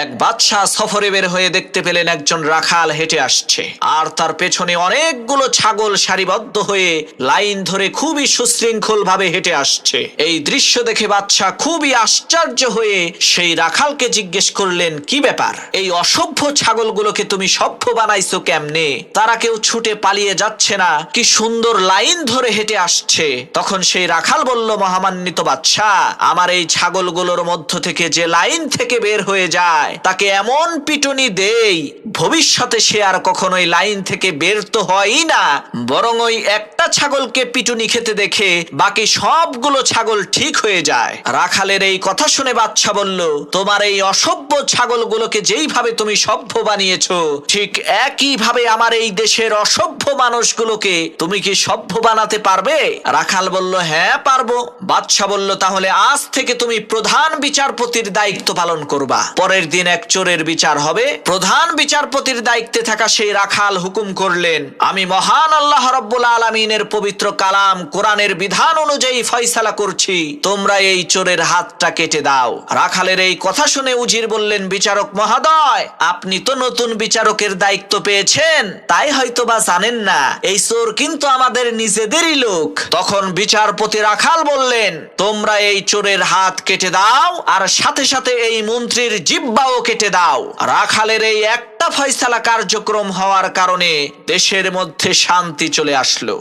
এক বাদশাহ সফরে বের হয়ে দেখতে পেলেন একজন রাখাল হেঁটে আসছে, আর তার পেছনে অনেকগুলো ছাগল সারিবদ্ধ হয়ে লাইন ধরে খুবই সুশৃঙ্খল ভাবে হেঁটে আসছে। এই দৃশ্য দেখে বাদশাহ খুবই আশ্চর্য হয়ে সেই রাখালকে জিজ্ঞেস করলেন, কি ব্যাপার, এই অসভ্য ছাগলগুলোকে তুমি সভ্য বানাইছো কেমনে? তারা কেউ ছুটে পালিয়ে যাচ্ছে না, কি সুন্দর লাইন ধরে হেঁটে আসছে। তখন সেই রাখাল বলল, মহামান্বিত বাদশাহ, আমার এই ছাগলগুলোর মধ্য থেকে যে লাইন থেকে বের হয়ে যায় তাকে এমন পিটুনি দেই ভবিষ্যতে সে আর কখনোই লাইন থেকে বের তো হয়ই না, বরং ওই একটা ছাগলকে পিটুনি খেতে দেখে বাকি সবগুলো ছাগল ঠিক হয়ে যায়। রাখালের এই কথা শুনে বাদশা বলল, তোমার এই অসভ্য ছাগলগুলোকে যেইভাবে তুমি সভ্য বানিয়েছো, ঠিক একই ভাবে আমার এই দেশের অসভ্য মানুষগুলোকে তুমি কি সভ্য বানাতে পারবে? রাখাল বলল, হ্যাঁ পারবো। বাদশা বলল, তাহলে আজ থেকে তুমি প্রধান বিচারপতির দায়িত্ব পালন করবা। পরের দিন এক চোরের বিচার হবে। প্রধান বিচারপতির দায়িত্বে থাকা সেই রাখাল হুকুম করলেন, আমি মহান আল্লাহ রাব্বুল আলামিনের পবিত্র কালাম কোরআনের বিধান অনুযায়ী ফয়সালা করছি, তোমরা এই চোরের হাতটা কেটে দাও। রাখালের এই কথা শুনে উজির বললেন, বিচারক মহোদয়, আপনি তো নতুন বিচারকের দায়িত্ব পেয়েছেন, তাই হয়তো বা জানেন না এই চোর কিন্তু আমাদের নিজেদেরই লোক। তখন বিচারপতি রাখাল বললেন, তোমরা এই চোরের হাত কেটে দাও, আর সাথে সাথে এই মন্ত্রীর জিহ্বাও কেটে দাও। রাখালের এই একটা ফয়সালা কার্যক্রম হওয়ার কারণে দেশের মধ্যে শান্তি চলে আসলো।